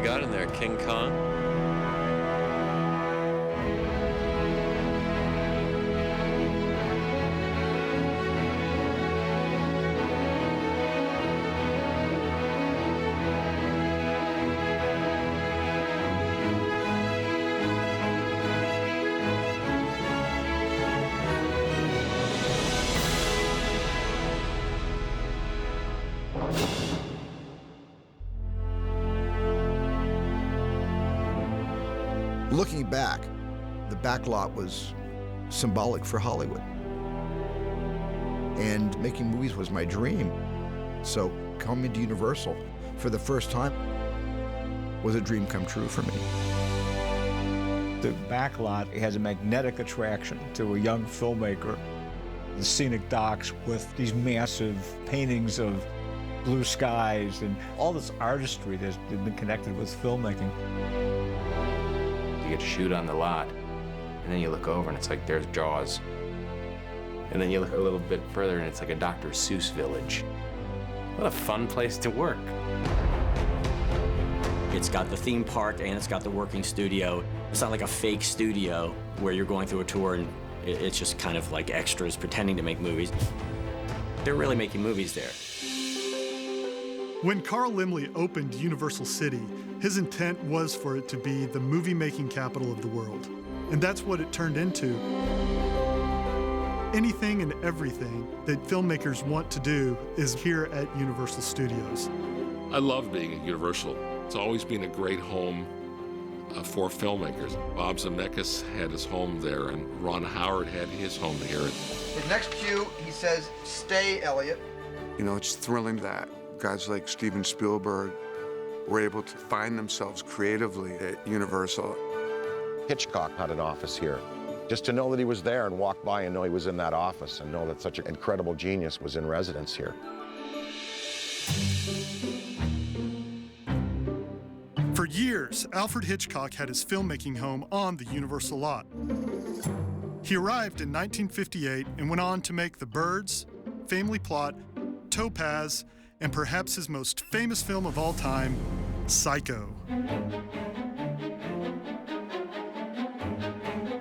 you got in there, King Kong? Looking back, the back lot was symbolic for Hollywood. And making movies was my dream. So coming to Universal for the first time was a dream come true for me. The back lot has a magnetic attraction to a young filmmaker. The scenic docks with these massive paintings of blue skies and all this artistry that's been connected with filmmaking. You get to shoot on the lot, and then you look over and it's like there's Jaws. And then you look a little bit further and it's like a Dr. Seuss village. What a fun place to work. It's got the theme park and it's got the working studio. It's not like a fake studio where you're going through a tour and it's just kind of like extras pretending to make movies. They're really making movies there. When Carl Laemmle opened Universal City, his intent was for it to be the movie-making capital of the world. And that's what it turned into. Anything and everything that filmmakers want to do is here at Universal Studios. I love being at Universal. It's always been a great home for filmmakers. Bob Zemeckis had his home there, and Ron Howard had his home here. His next cue, he says, "Stay, Elliot." You know, it's thrilling that guys like Steven Spielberg were able to find themselves creatively at Universal. Hitchcock had an office here. Just to know that he was there and walk by and know he was in that office and know that such an incredible genius was in residence here. For years, Alfred Hitchcock had his filmmaking home on the Universal lot. He arrived in 1958 and went on to make The Birds, Family Plot, Topaz, and perhaps his most famous film of all time, Psycho.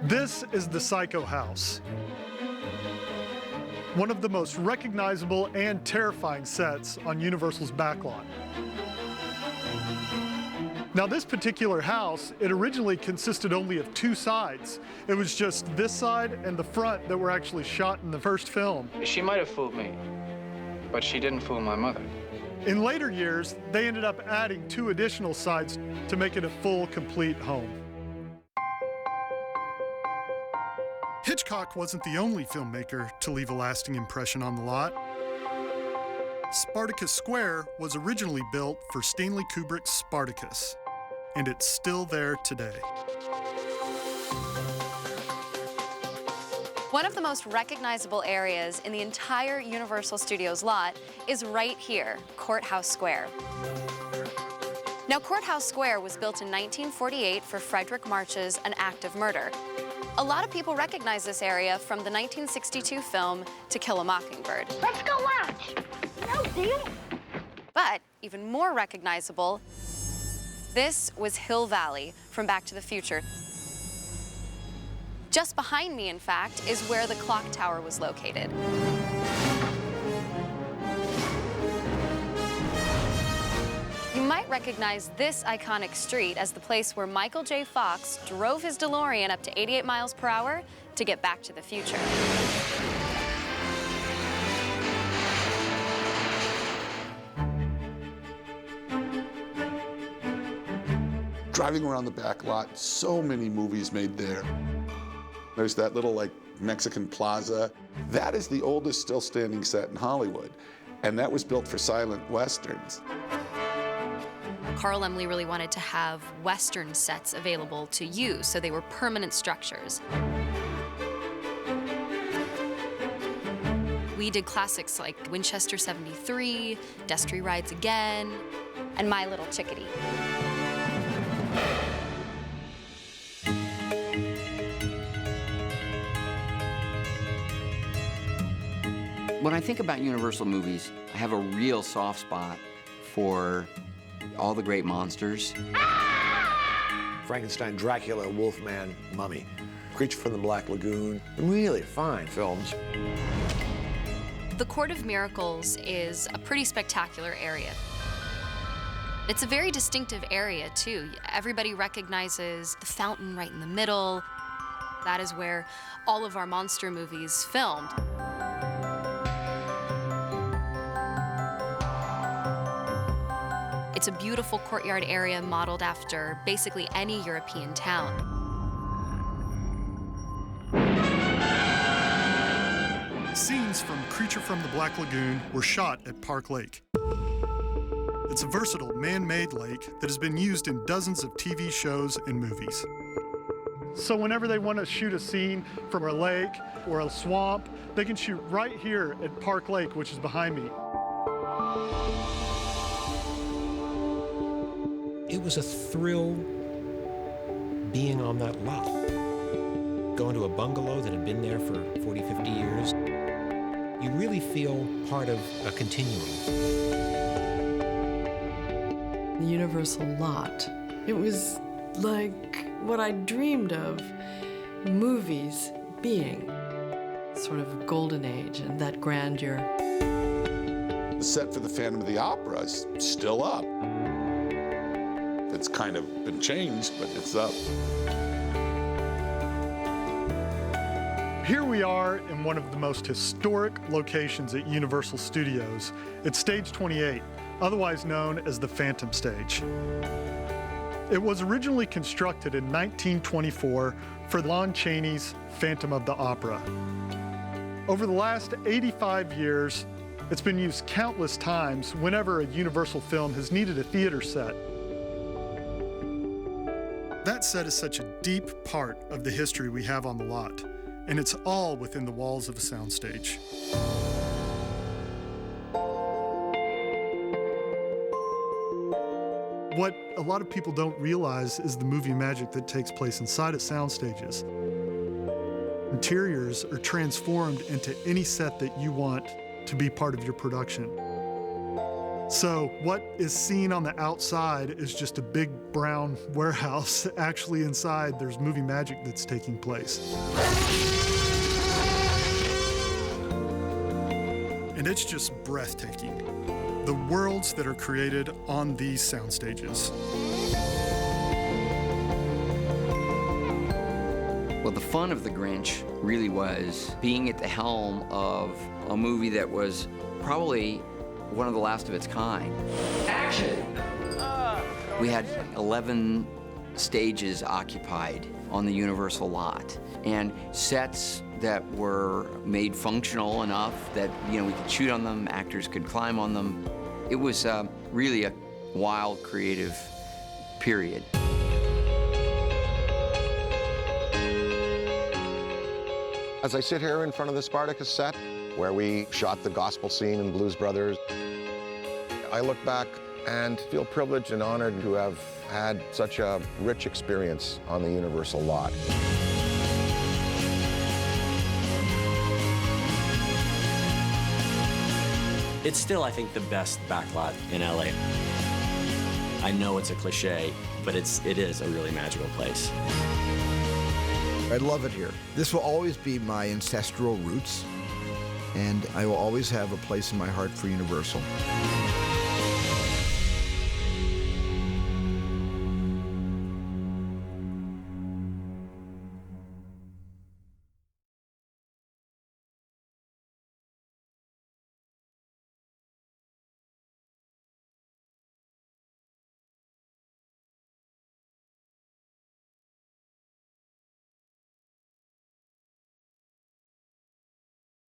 This is the Psycho house. One of the most recognizable and terrifying sets on Universal's backlot. Now, this particular house, it originally consisted only of two sides. It was just this side and the front that were actually shot in the first film. She might have fooled me, but she didn't fool my mother. In later years, they ended up adding two additional sides to make it a full, complete home. Hitchcock wasn't the only filmmaker to leave a lasting impression on the lot. Spartacus Square was originally built for Stanley Kubrick's Spartacus, and it's still there today. One of the most recognizable areas in the entire Universal Studios lot is right here, Courthouse Square. Now, Courthouse Square was built in 1948 for Frederick March's An Act of Murder. A lot of people recognize this area from the 1962 film To Kill a Mockingbird. Let's go watch. No deal. But even more recognizable, this was Hill Valley from Back to the Future. Just behind me, in fact, is where the clock tower was located. You might recognize this iconic street as the place where Michael J. Fox drove his DeLorean up to 88 miles per hour to get back to the future. Driving around the back lot, so many movies made there. There's that little like Mexican plaza. That is the oldest still standing set in Hollywood. And that was built for silent westerns. Carl Laemmle really wanted to have Western sets available to use, so they were permanent structures. We did classics like Winchester 73, Destry Rides Again, and My Little Chickadee. When I think about Universal movies, I have a real soft spot for all the great monsters. Frankenstein, Dracula, Wolfman, Mummy, Creature from the Black Lagoon. Really fine films. The Court of Miracles is a pretty spectacular area. It's a very distinctive area, too. Everybody recognizes the fountain right in the middle. That is where all of our monster movies filmed. It's a beautiful courtyard area modeled after basically any European town. Scenes from Creature from the Black Lagoon were shot at Park Lake. It's a versatile man-made lake that has been used in dozens of TV shows and movies. So whenever they want to shoot a scene from a lake or a swamp, they can shoot right here at Park Lake, which is behind me. It was a thrill being on that lot. Going to a bungalow that had been there for 40, 50 years, you really feel part of a continuum. The Universal lot. It was like what I dreamed of movies being. Sort of a golden age and that grandeur. The set for the Phantom of the Opera is still up. It's kind of been changed, but it's up. Here we are in one of the most historic locations at Universal Studios. It's Stage 28, otherwise known as the Phantom Stage. It was originally constructed in 1924 for Lon Chaney's Phantom of the Opera. Over the last 85 years, it's been used countless times whenever a Universal film has needed a theater set. That set is such a deep part of the history we have on the lot, and it's all within the walls of a soundstage. What a lot of people don't realize is the movie magic that takes place inside of sound stages. Interiors are transformed into any set that you want to be part of your production. So what is seen on the outside is just a big brown warehouse. Actually inside, there's movie magic that's taking place. And it's just breathtaking. The worlds that are created on these sound stages. Well, the fun of The Grinch really was being at the helm of a movie that was probably one of the last of its kind. Action! We had 11 stages occupied on the Universal lot, and sets that were made functional enough that, we could shoot on them, actors could climb on them. It was really a wild, creative period. As I sit here in front of the Spartacus set, where we shot the gospel scene in Blues Brothers, I look back and feel privileged and honored to have had such a rich experience on the Universal lot. It's still, I think, the best backlot in LA. I know it's a cliche, but it is a really magical place. I love it here. This will always be my ancestral roots, and I will always have a place in my heart for Universal.